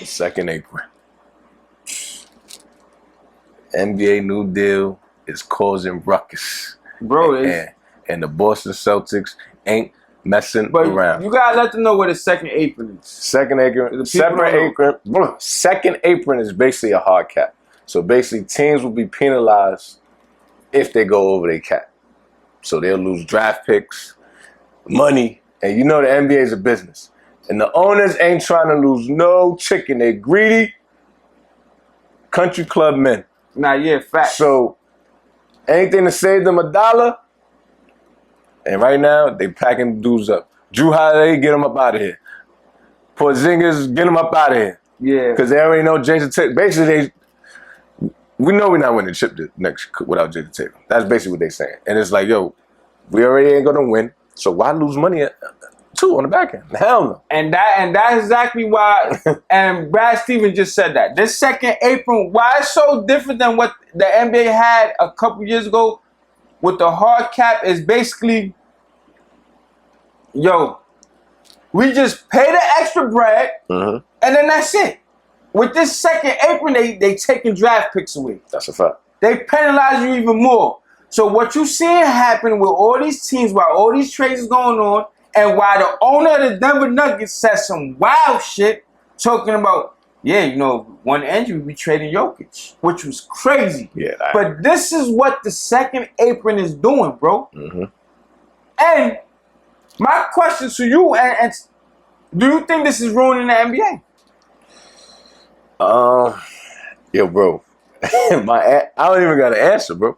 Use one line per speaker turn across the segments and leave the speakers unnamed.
second apron. NBA New Deal is causing ruckus.
Bro,
and the Boston Celtics ain't messing around.
You gotta let them know what a second apron is.
Second apron is basically a hard cap. So basically teams will be penalized if they go over their cap. So they'll lose draft picks, money, and you know the NBA is a business. And the owners ain't trying to lose no chicken. They greedy country club men.
Nah, yeah, facts.
So anything to save them $1, and right now they packing dudes up. Drew Holiday, get him up out of here. Porzingis, get him up out of here.
Yeah.
Because they already know Jason Tatum. Basically, we know we're not winning the chip next without Jason Tatum. That's basically what they're saying. And it's like, yo, we already ain't going to win, so why lose money too on the back end? Hell no.
And that's exactly why, and Brad Stevens just said that. This second apron, why it's so different than what the NBA had a couple years ago with the hard cap is basically, yo, we just pay the extra bread, and then that's it. With this second apron, they taking draft picks away.
That's a fact.
They penalize you even more. So what you seeing happen with all these teams, while all these trades is going on, and while the owner of the Denver Nuggets says some wild shit, talking about, yeah, you know, one injury, we traded Jokic, which was crazy.
Yeah.
But this is what the second apron is doing, bro. And my question to you, and do you think this is ruining the NBA?
Yo, bro. I don't even got an answer, bro.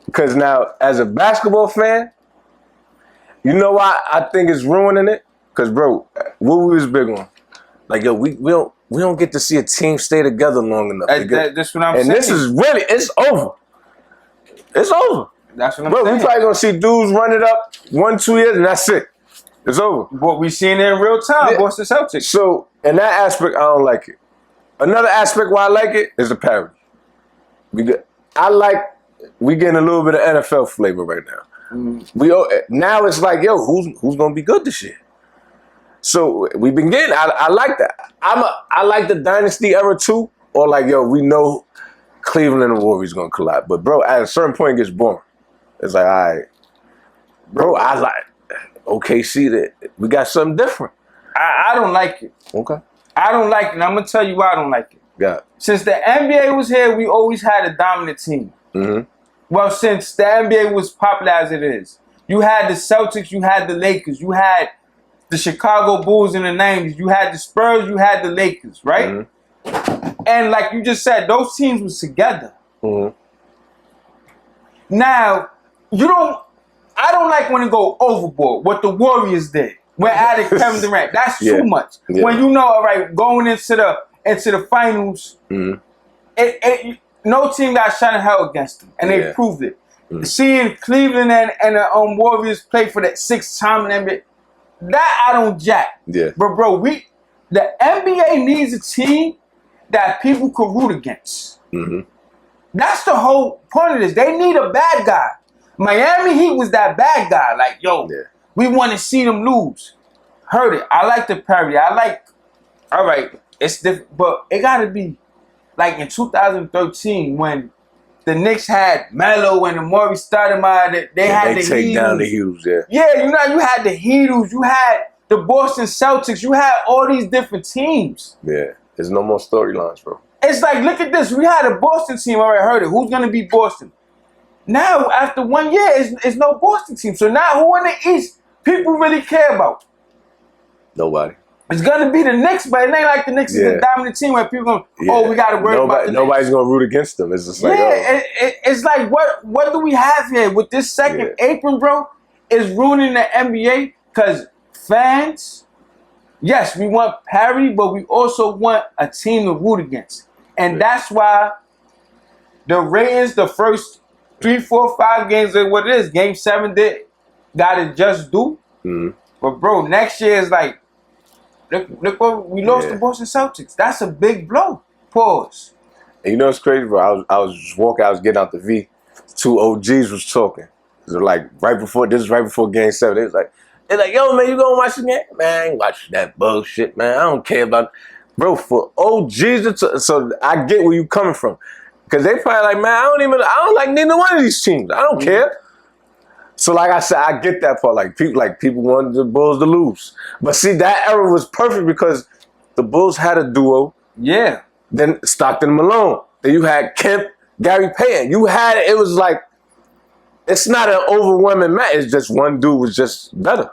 Because now, as a basketball fan, you know why I think it's ruining it? Because, bro, what we was big on, like, yo, we don't get to see a team stay together long enough.
That's what I'm saying.
And this is really, it's over. It's over.
That's what I'm
bro,
saying.
We probably gonna see dudes run it up 1-2 years, and that's it. It's over.
What we seeing in real time, Boston Celtics.
So, in that aspect, I don't like it. Another aspect why I like it is the parody. We getting a little bit of NFL flavor right now. Now it's like, yo, who's gonna be good this year? So we've been getting. I like that. I like the dynasty era too. Or like, yo, we know Cleveland and the Warriors gonna collide. But bro, at a certain point, it gets boring. It's like, all right, bro. I like OKC that we got something different.
I don't like it.
Okay.
I don't like it, and I'm gonna tell you why I don't like it.
Yeah.
Since the NBA was here, we always had a dominant team. Well, since the NBA was popular as it is, you had the Celtics, you had the Lakers, you had the Chicago Bulls in the 90s, you had the Spurs, you had the Lakers, right? And like you just said, those teams was together. Now, I don't like when it go overboard, what the Warriors did. When added Kevin Durant, that's too much.
Yeah.
When you know, all right, going into the finals, no team got shot in hell against them, and they proved it. Seeing Cleveland and the Warriors play for that 6th time in NBA, that I don't jack.
Yeah.
But bro, the NBA needs a team that people could root against. That's the whole point of this. They need a bad guy. Miami Heat was that bad guy. Like, yo, we want to see them lose. Heard it. I like the parody. All right, it's different, but it got to be like in 2013 when the Knicks had Melo and the Murray Stoudemire. They had the
take
Heatles.
Down the Heatles,
Yeah, you had the Heatles. You had the Boston Celtics. You had all these different teams.
Yeah, there's no more storylines, bro.
It's like, look at this. We had a Boston team. All right, heard it. Who's going to beat Boston? Now, after 1 year, it's no Boston team. So now who in the East people really care about?
Nobody.
It's going to be the Knicks, but it ain't like the Knicks is a dominant team where people go, we got to worry about the
Nobody's going to root against them. It's just like,
it's like, what do we have here with this second apron, bro? Is ruining the NBA because fans, yes, we want parity, but we also want a team to root against. And that's why the ratings, the first 3, 4, 5 games of what it is, Game 7 got it just do. But bro, next year is like, look what we lost to Boston Celtics. That's a big blow. Pause.
And you know what's crazy, bro? I was just walking, I was getting out the V. 2 OGs was talking. So like right before Game 7. They're like, yo, man, you gonna watch the game? Man, I ain't watching that bullshit, man. I don't care about bro, for OGs, so I get where you coming from. Because they probably like, man, I don't like neither one of these teams. I don't care. So like I said, I get that part. Like people wanted the Bulls to lose. But see, that era was perfect because the Bulls had a duo.
Yeah.
Then Stockton Malone. Then you had Kemp, Gary Payton. It was like, it's not an overwhelming match. It's just one dude was just better.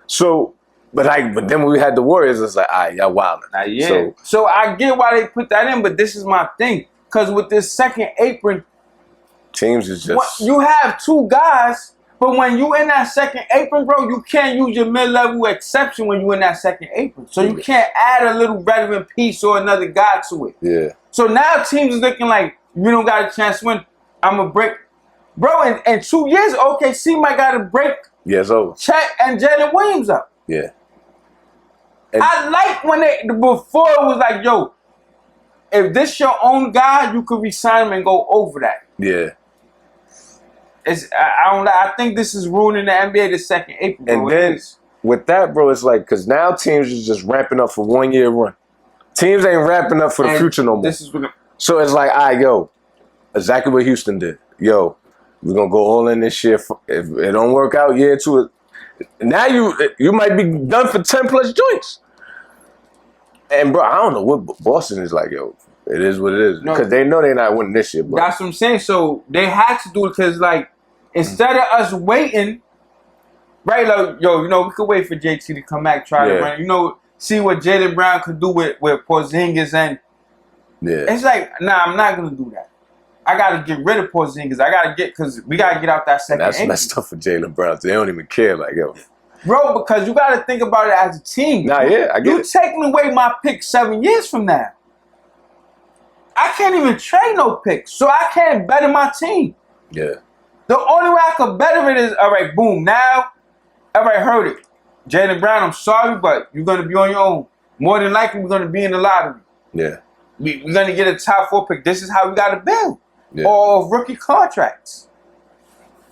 So, but then when we had the Warriors, it's like, all right, y'all wildin'.
Yeah. So I get why they put that in, but this is my thing. Because with this second apron,
teams is just...
You have two guys, but when you in that second apron, bro, you can't use your mid-level exception when you in that second apron. So you can't add a little veteran piece or another guy to it.
Yeah.
So now teams is looking like, you don't got a chance to win. I'm going to break. Bro, in 2 years, OKC might got to break
it's over.
Chet and Jalen Williams up.
Yeah.
And I like when before it was like, yo, if this your own guy, you could resign him and go over that.
Yeah.
I think this is ruining the NBA the second April. Bro.
And then with that, bro, it's like, because now teams is just ramping up for 1 year run. Teams ain't ramping up for the future no more. So it's like, all right, yo, exactly what Houston did. Yo, we're going to go all in this year. If it don't work out, year two, now you might be done for 10 plus joints. And bro, I don't know what Boston is like, yo. It is what it is. Because they know they're not winning this year, bro.
That's what I'm saying. So they had to do it because, like, instead of us waiting, right, like, yo, we could wait for JT to come back, try to run, see what Jaylen Brown could do with Porzingis. And it's like, nah, I'm not going to do that. I got to get rid of Porzingis. Because we got to get out that second.
And that's messed up for Jaylen Brown. They don't even care, like, yo.
Bro, because you got to think about it as a team.
Nah, yeah, I get it.
You taking away my pick 7 years from now. I can't even trade no picks, so I can't better my team.
Yeah.
The only way I can better it is, all right, boom, now, everybody heard it. Jaylen Brown, I'm sorry, but you're going to be on your own. More than likely, we're going to be in the lottery.
Yeah.
We're going to get a top 4 pick. This is how we got to build.
Yeah.
Or rookie contracts.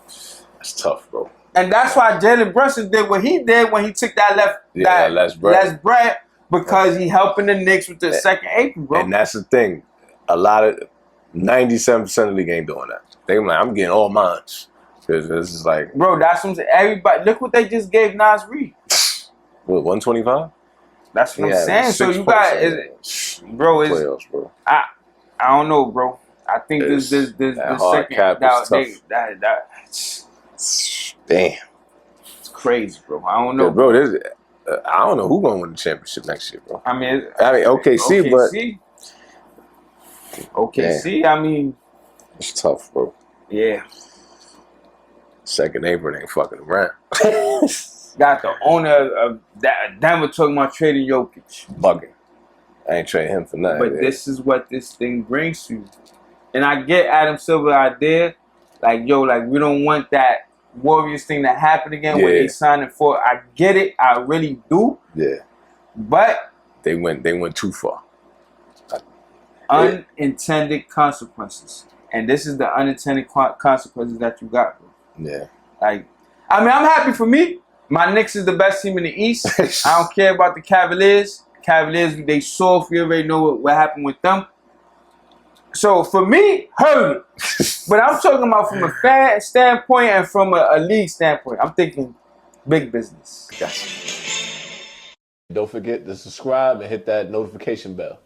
That's tough, bro.
And that's why Jalen Brunson did what he did when he took that Les Brett, because he helping the Knicks with the second apron, bro.
And that's the thing. A lot of 97% of the league ain't doing that. They like, I'm getting all mine. Because this is like,
bro, that's what I'm saying. Everybody, look what they just gave Nas Reed.
What, 125?
That's what I'm saying. So you got, bro,
playoffs, bro.
I don't know, bro. I think this second
cap is tough. Damn,
it's crazy, bro. I don't know,
bro. I don't know who's gonna win the championship next year, bro.
I mean,
OKC, but
OKC. I mean,
it's tough, bro.
Yeah.
Second apron ain't fucking around.
Got the owner of Denver talking about trading Jokic.
Bugging. I ain't trading him for nothing.
But this is what this thing brings to you. And I get Adam Silver's idea. Like, yo, like, we don't want that Warriors thing to happen again when they signing for. I get it. I really do.
Yeah.
But
they went too far.
Unintended consequences. And this is the unintended consequences that you got, bro.
Yeah.
Like, I mean, I'm happy for me. My Knicks is the best team in the East. I don't care about the Cavaliers. Cavaliers, they soft. We already know what happened with them. So for me, hurt it. But I'm talking about from a fan standpoint and from a league standpoint. I'm thinking big business.
Gotcha. Don't forget to subscribe and hit that notification bell.